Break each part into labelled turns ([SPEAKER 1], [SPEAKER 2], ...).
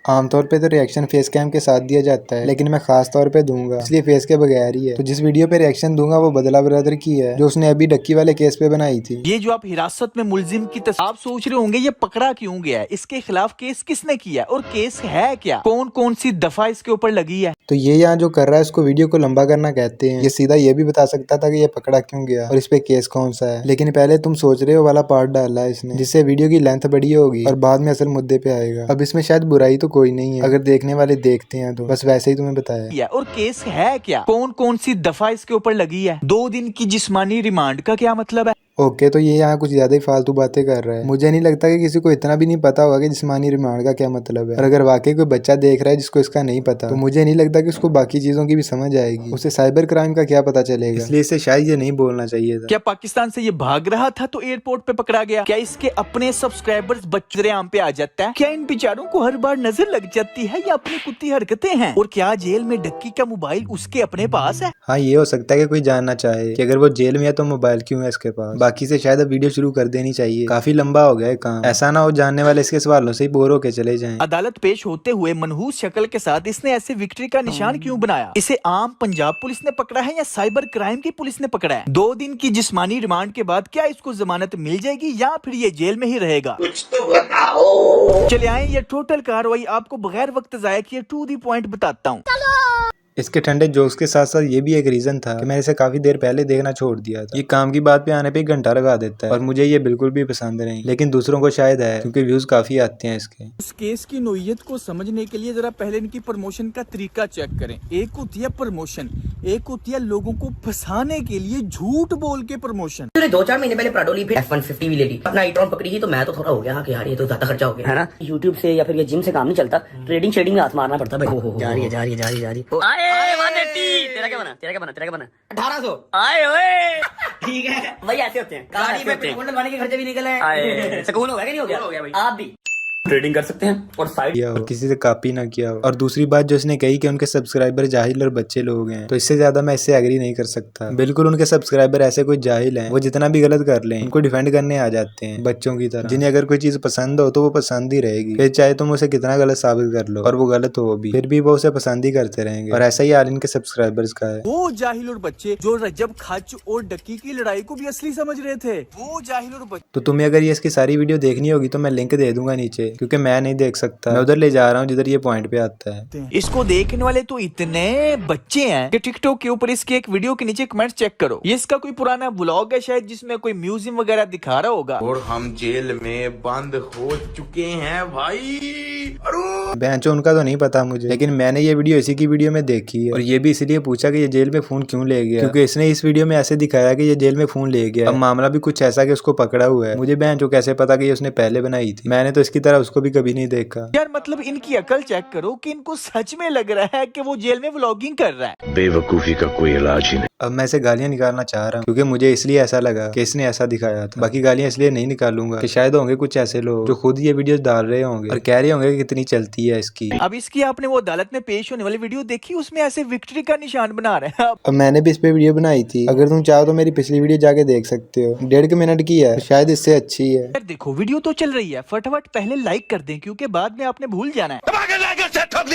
[SPEAKER 1] आमतौर पे तो रिएक्शन फेस कैम के साथ दिया जाता है, लेकिन मैं खास तौर पे दूंगा, इसलिए फेस के बगैर ही है। तो जिस वीडियो पे रिएक्शन दूंगा वो बदला ब्रदर की है, जो उसने अभी डक्की वाले केस पे बनाई थी।
[SPEAKER 2] ये जो आप हिरासत में मुलजिम की तस्वीर, आप सोच रहे होंगे ये पकड़ा क्यों गया है, इसके खिलाफ केस किसने किया और केस है क्या, कौन कौन सी दफा इसके ऊपर लगी है।
[SPEAKER 1] तो ये यहाँ जो कर रहा है उसको वीडियो को लंबा करना कहते हैं। ये सीधा ये भी बता सकता था कि ये पकड़ा क्यों गया और इस पे केस कौन सा है, लेकिन पहले तुम सोच रहे हो वाला पार्ट डाला है इसने, जिससे वीडियो की लेंथ बड़ी होगी और बाद में असल मुद्दे पे आएगा। अब इसमें शायद बुराई तो कोई नहीं है, अगर देखने वाले देखते हैं तो, बस वैसे ही तुम्हें बताया।
[SPEAKER 2] और केस है क्या, कौन कौन सी दफा इसके ऊपर लगी है, 2 दिन की जिस्मानी रिमांड का क्या मतलब है।
[SPEAKER 1] ओके, तो ये यहाँ कुछ ज्यादा ही फालतू बातें कर रहा है। मुझे नहीं लगता कि किसी को इतना भी नहीं पता होगा कि जिस्मानी रिमांड का क्या मतलब है। और अगर वाकई कोई बच्चा देख रहा है जिसको इसका नहीं पता, तो मुझे नहीं लगता कि उसको बाकी चीजों की भी समझ आएगी, उसे साइबर क्राइम का क्या पता चलेगा। इसलिए इसे शायद ये नहीं बोलना चाहिए था।
[SPEAKER 2] क्या पाकिस्तान से ये भाग रहा था तो एयरपोर्ट पे पकड़ा गया, क्या इसके अपने सब्सक्राइबर्स बच्चे आम पे आ जाता है, क्या इन बेचारों को हर बार नजर लग जाती है या अपनी कुत्ती हरकतें हैं, और क्या जेल में डक्की का मोबाइल उसके अपने पास है।
[SPEAKER 1] हाँ, ये हो सकता है कि कोई जानना चाहे कि अगर वो जेल में है तो मोबाइल क्यों है इसके पास। बाकी से शायद अब वीडियो शुरू कर देनी चाहिए, काफी लंबा हो गया है काम। ऐसा ना हो जानने वाले इसके सवालों से ही बोर होके चले जाएं।
[SPEAKER 2] अदालत पेश होते हुए मनहूस शक्ल के साथ इसने ऐसे विक्ट्री का निशान क्यों बनाया। इसे आम पंजाब पुलिस ने पकड़ा है या साइबर क्राइम की पुलिस ने पकड़ा है। 2 दिन की जिस्मानी रिमांड के बाद क्या इसको जमानत मिल जाएगी या फिर ये जेल में ही रहेगा, कुछ तो बताओ। चले आए ये टोटल कार्रवाई आपको बगैर वक्त जाया किए टू दी पॉइंट बताता हूँ।
[SPEAKER 1] इसके ठंडे जोक्स के साथ साथ ये भी एक रीजन था कि मैंने इसे काफी देर पहले देखना छोड़ दिया था। ये काम की बात पे आने पे 1 घंटा लगा देता है और मुझे ये बिल्कुल भी पसंद नहीं, लेकिन दूसरों को शायद है क्योंकि व्यूज काफी आते हैं इसके।
[SPEAKER 2] इस केस की नोयत को समझने के लिए जरा पहले इनकी प्रमोशन का तरीका चेक करें। एक होती है प्रमोशन, एक होती है लोगों को फंसाने के लिए झूठ बोल के प्रमोशन।
[SPEAKER 3] 2-4 महीने पहले प्राडो ली, फिर F-150 भी ले ली, अपना ई-ट्रॉन पकड़ी थी, तो मैं तो थोड़ा हो गया कि यार ये तो ज्यादा खर्चा हो गया है ना। यूट्यूब से या फिर ये जिम से काम नहीं चलता, ट्रेडिंग शेडिंग में हाथ मारना पड़ता भाई। जा रही है। तेरा क्या बना 1800 आए ओए, ठीक है भाई, ऐसे होते हैं। गाड़ी में पेट्रोल डलवाने के खर्चे भी निकल आए। सुकून हो गया कि नहीं हो गया भाई। आप भी ट्रेडिंग कर सकते हैं और साइड
[SPEAKER 1] किया और किसी से कॉपी ना किया हो। और दूसरी बात जो इसने कही कि उनके सब्सक्राइबर जाहिल और बच्चे लोग हैं, तो इससे ज्यादा मैं इससे एग्री नहीं कर सकता। बिल्कुल उनके सब्सक्राइबर ऐसे कोई जाहिल हैं, वो जितना भी गलत कर लें उनको डिफेंड करने आ जाते हैं बच्चों की तरह। जिन्हें अगर कोई चीज पसंद हो तो वो पसंद ही रहेगी, फिर चाहे तुम उसे कितना गलत साबित कर लो और वो गलत हो भी, फिर भी वो उसे पसंद ही करते रहेंगे। और ऐसा ही हाल इनके सब्सक्राइबर्स का है।
[SPEAKER 2] वो जाहिल और बच्चे जो रजब खच और डक्की की लड़ाई को भी असली समझ रहे थे, वो जाहिल और बच्चे।
[SPEAKER 1] तो तुम्हें अगर ये इसकी सारी वीडियो देखनी होगी तो मैं लिंक दे दूंगा नीचे, क्योंकि मैं नहीं देख सकता। मैं उधर ले जा रहा हूँ जिधर ये पॉइंट पे आता है।
[SPEAKER 2] इसको देखने वाले तो इतने बच्चे हैं कि टिकटॉक के ऊपर इसके एक वीडियो के नीचे कमेंट चेक करो। ये इसका कोई पुराना ब्लॉग है शायद, जिसमें कोई म्यूजियम वगैरह दिखा रहा होगा।
[SPEAKER 4] और हम जेल में बंद हो चुके हैं भाई।
[SPEAKER 1] बेंचो उनका तो नहीं पता मुझे, लेकिन मैंने ये वीडियो इसी की वीडियो में देखी है और ये भी इसलिए पूछा कि ये जेल में फोन क्यों ले गया, क्योंकि इसने इस वीडियो में ऐसे दिखाया कि ये जेल में फोन ले गया। अब मामला भी कुछ ऐसा कि उसको पकड़ा हुआ है। मुझे बेंचो कैसे पता कि ये उसने पहले बनाई थी। मैंने तो इसकी तरह उसको भी कभी नहीं देखा।
[SPEAKER 2] यार मतलब इनकी अकल चेक करो कि इनको सच में लग रहा है कि वो जेल में व्लॉगिंग कर रहा है।
[SPEAKER 5] बेवकूफी का कोई इलाज ही नहीं।
[SPEAKER 1] अब मैं इसे गालियां निकालना चाह रहा हूँ क्योंकि मुझे इसलिए ऐसा लगा कि इसने ऐसा दिखाया था। बाकी गालियां इसलिए नहीं निकालूंगा कि शायद होंगे कुछ ऐसे लोग जो खुद ये वीडियो डाल रहे होंगे और कह रहे होंगे कि कितनी चलती है इसकी।
[SPEAKER 2] अब इसकी आपने वो अदालत में पेश होने वाली वीडियो देखी, उसमें ऐसे विक्ट्री का निशान बना रहे हैं।
[SPEAKER 1] अब मैंने भी इस पे वीडियो बनाई थी, अगर तुम चाहो तो मेरी पिछली वीडियो जाके देख सकते हो। 1.5 मिनट की है, शायद इससे अच्छी है।
[SPEAKER 2] देखो वीडियो तो चल रही है, फटाफट पहले लाइक कर दें क्योंकि बाद में आपने भूल जाना है।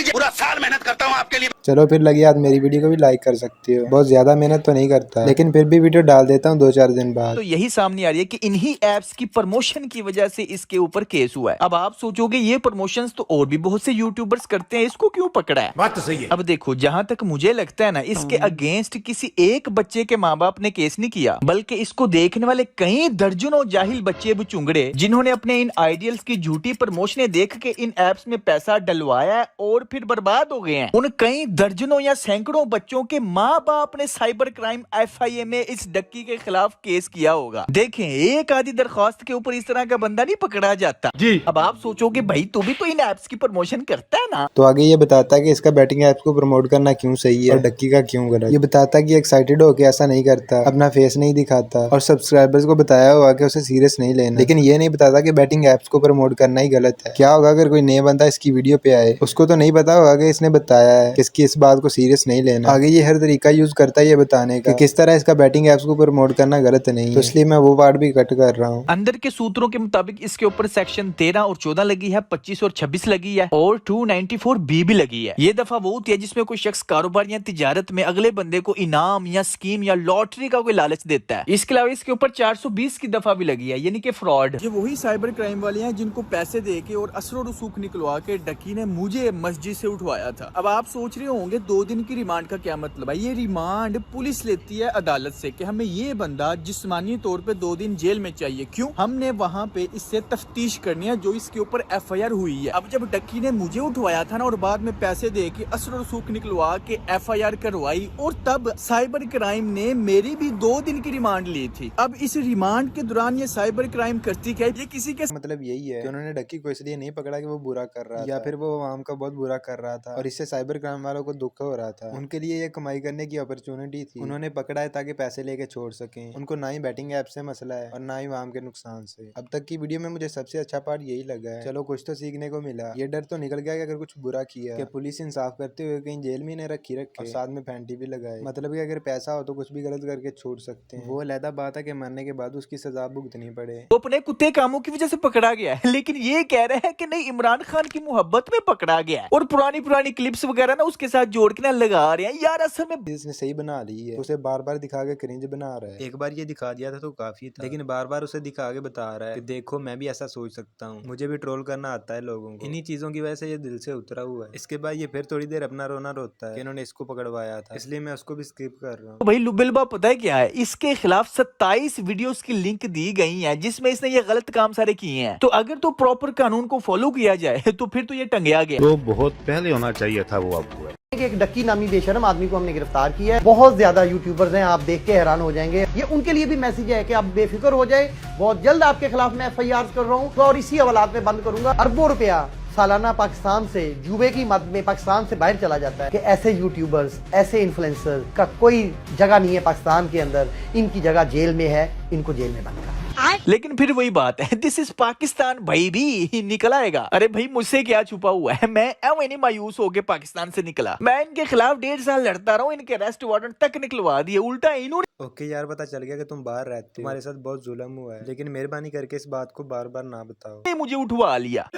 [SPEAKER 4] पूरा साल मेहनत करता हूँ आपके लिए।
[SPEAKER 1] चलो फिर लगी याद, मेरी वीडियो को भी लाइक कर सकते हो। बहुत ज्यादा मेहनत तो नहीं करता, लेकिन फिर भी वीडियो डाल देता हूँ 2-4 दिन बाद।
[SPEAKER 2] तो यही सामने आ रही है कि इन्हीं एप्स की प्रमोशन की वजह से इसके ऊपर केस हुआ है। अब आप सोचोगे ये प्रमोशंस तो और भी बहुत से यूट्यूबर्स करते हैं, इसको क्यों पकड़ा है।
[SPEAKER 4] बात तो सही है।
[SPEAKER 2] अब देखो जहाँ तक मुझे लगता है ना, इसके अगेंस्ट किसी एक बच्चे के माँ बाप ने केस नहीं किया, बल्कि इसको देखने वाले कई दर्जनों जाहिल बच्चे बुचुंगड़े जिन्होंने अपने इन आइडियल्स की झूठी प्रमोशनें देख के इन एप्स में पैसा डलवाया है और फिर बर्बाद हो गए हैं। उन कई दर्जनों या सैकड़ों बच्चों के माँ बाप ने साइबर क्राइम FIA में इस डक्की के खिलाफ केस किया होगा। देखें, एक आधी दरख्वास्त के ऊपर इस तरह का बंदा नहीं पकड़ा जाता जी। अब आप सोचोगे भाई तू भी तो इन एप्स की प्रमोशन करता है ना,
[SPEAKER 1] तो आगे ये बताता है कि इसका बैटिंग एप्स को प्रमोट करना क्यों सही है और डक्की का क्यों गलत। ये बताता है कि एक्साइटेड होकर ऐसा नहीं करता, अपना फेस नहीं दिखाता और सब्सक्राइबर्स को बताया हुआ कि उसे सीरियस नहीं लेना, लेकिन ये नहीं बताता कि बैटिंग एप्स को प्रमोट करना ही गलत है। क्या होगा अगर कोई नया बंदा इसकी वीडियो पे आए, उसको तो नहीं पता होगा कि इसने बताया है कि इसकी इस बात को सीरियस नहीं लेना। आगे ये हर तरीका यूज करता है ये बताने का कि किस तरह इसका बैटिंग एप्स को प्रमोट करना गलत नहीं है, तो इसलिए मैं वो पार्ट भी कट कर रहा हूँ।
[SPEAKER 2] अंदर के सूत्रों के मुताबिक इसके ऊपर सेक्शन 13 और 14 लगी है, 25 और 26 लगी है और 294B भी लगी है। ये दफा वो होती है जिसमें कोई शख्स कारोबार या तिजारत में अगले बंदे को इनाम या स्कीम या लॉटरी का कोई लालच देता है। इसके अलावा इसके ऊपर 420 की दफा भी लगी है, यानी कि फ्रॉड।
[SPEAKER 6] ये वही साइबर क्राइम वाले हैं जिनको पैसे देके और असर रसूख निकलवा के डकी ने मुझे मस्जिद से उठवाया था। अब आप सोच रहे होंगे 2 दिन की रिमांड का क्या मतलब है। ये रिमांड पुलिस लेती है अदालत से कि हमें ये बंदा जिस्मानी तौर पे 2 दिन जेल में चाहिए। क्यों? हमने वहाँ पे इससे तफ्तीश करनी है जो इसके ऊपर FIR हुई है। अब जब डक्की ने मुझे उठवाया था ना और बाद में पैसे दे के असर रसूख निकलवा के FIR करवाई और तब साइबर क्राइम ने मेरी भी 2 दिन की रिमांड ली थी। अब इस रिमांड के दौरान ये साइबर क्राइम करती क्या? ये किसी के
[SPEAKER 1] मतलब यही है कि उन्होंने डक्की को इसलिए नहीं पकड़ा कि वो बुरा कर रहा था या फिर वो आवाम का बहुत बुरा कर रहा था और इससे साइबर क्राइम वालों को दुख हो रहा था। उनके लिए ये कमाई करने की अपॉर्चुनिटी थी, उन्होंने पकड़ा है ताकि पैसे लेके छोड़ सकें। उनको ना ही बैटिंग ऐप से मसला है और ना ही आवाम के नुकसान से। अब तक की वीडियो में मुझे सबसे अच्छा पार्ट यही लगा है। चलो कुछ तो सीखने को मिला। ये डर तो निकल गया कि अगर कुछ बुरा किया कि पुलिस इंसाफ करते हुए कहीं जेल में नहीं रखे और साथ में फैंटी भी लगाए। मतलब कि अगर पैसा हो तो कुछ भी गलत करके छोड़ सकते हैं। वो अलग बात है कि मरने के बाद उसकी सजा भुगतनी पड़े।
[SPEAKER 2] वो अपने कुत्ते कामों की वजह से पकड़ा गया है, लेकिन ये कह रहे हैं कि नहीं, इमरान खान की मोहब्बत में पकड़ा गया है और पुरानी क्लिप्स वगैरह ना उसके साथ जोड़ के ना लगा रहे हैं। यार असल में
[SPEAKER 1] इसने सही बना ली है, उसे बार बार दिखा के क्रिंज बना रहा है। एक बार ये दिखा दिया था तो काफी था, लेकिन बार बार उसे दिखा के बता रहा है कि देखो मैं भी ऐसा सोच सकता हूँ, मुझे भी ट्रोल करना आता है लोगों को। इन्हीं चीजों की वजह से ये दिल से उतरा हुआ है। इसके बाद ये फिर थोड़ी देर अपना रोना रोता है कि इन्होंने इसको पकड़वाया था, इसलिए मैं उसको भी स्किप कर रहा हूँ।
[SPEAKER 2] तो भाई लुबिलबा पता है क्या है, इसके खिलाफ 27 वीडियोस की लिंक दी गई है जिसमें इसने ये गलत काम सारे किए हैं। तो अगर तो प्रॉपर कानून को फॉलो किया जाए तो फिर तो ये टंगया गया।
[SPEAKER 5] तो बहुत पहले होना चाहिए था वो आपको।
[SPEAKER 7] एक डक्की नामी बेशरम आदमी को हमने गिरफ्तार किया है। बहुत ज्यादा यूट्यूबर्स हैं, आप देख के हैरान हो जाएंगे। ये उनके लिए भी मैसेज है कि आप बेफिक्र हो जाए, बहुत जल्द आपके खिलाफ मैं FIR कर रहा हूँ और इसी हवालात में बंद करूंगा। अरबों रुपया सालाना पाकिस्तान से जुबे की मद में पाकिस्तान से बाहर चला जाता है कि ऐसे यूट्यूबर्स, ऐसे इन्फ्लुएंसर का कोई जगह नहीं है पाकिस्तान के अंदर। इनकी जगह जेल में है, इनको जेल में बंद कर।
[SPEAKER 2] लेकिन फिर वही बात है, दिस इज पाकिस्तान भाई भी निकल आएगा। अरे भाई मुझसे क्या छुपा हुआ है, मैं नहीं मायूस होके पाकिस्तान से निकला। मैं इनके खिलाफ 1.5 साल लड़ता रहा हूँ, इनके अरेस्ट वारंट तक निकलवा दिए। उल्टा इन्होंने
[SPEAKER 1] ओके यार, पता चल गया कि तुम बाहर रहते हो, तुम्हारे साथ बहुत जुल्म हुआ है, लेकिन मेहरबानी करके इस बात को बार बार ना बताओ।
[SPEAKER 2] मुझे उठवा लिया।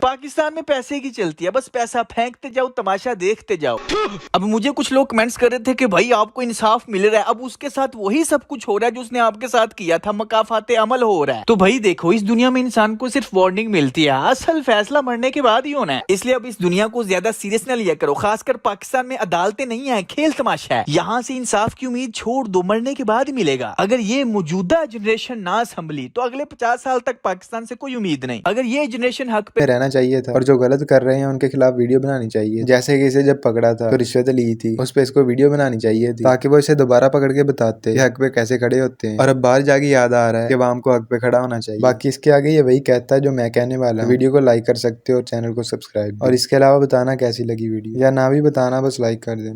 [SPEAKER 2] पाकिस्तान में पैसे की चलती है, बस पैसा फेंकते जाओ, तमाशा देखते जाओ। अब मुझे कुछ लोग कमेंट्स कर रहे थे कि भाई आपको इंसाफ मिल रहा है, अब उसके साथ वही सब कुछ हो रहा है जो उसने आपके साथ किया था, मकाफाते अमल हो रहा है। तो भाई देखो, इस दुनिया में इंसान को सिर्फ वार्निंग मिलती है, असल फैसला मरने के बाद ही होना है। इसलिए अब इस दुनिया को ज्यादा सीरियस न लिया करो। खासकर पाकिस्तान में अदालतें नहीं है, खेल तमाशा है। यहाँ से इंसाफ की उम्मीद छोड़ दो, मरने के बाद ही मिलेगा। अगर ये मौजूदा जनरेशन ना संभली तो अगले 50 साल तक पाकिस्तान से कोई उम्मीद नहीं। अगर ये जनरेशन हक पे
[SPEAKER 1] रहना चाहिए था और जो गलत कर रहे हैं उनके खिलाफ वीडियो बनानी चाहिए। जैसे कि इसे जब पकड़ा था तो रिश्वत ली थी, उस पे इसको वीडियो बनानी चाहिए थी ताकि वो इसे दोबारा पकड़ के बताते कि हक पे कैसे खड़े होते हैं। और अब बाहर जाके याद आ रहा है कि आवाम को हक पे खड़ा होना चाहिए। बाकी इसके आगे ये वही कहता है जो मैं कहने वाला हूं। वीडियो को लाइक कर सकते हो और चैनल को सब्सक्राइब, और इसके अलावा बताना कैसी लगी वीडियो, या ना भी बताना, बस लाइक कर देना।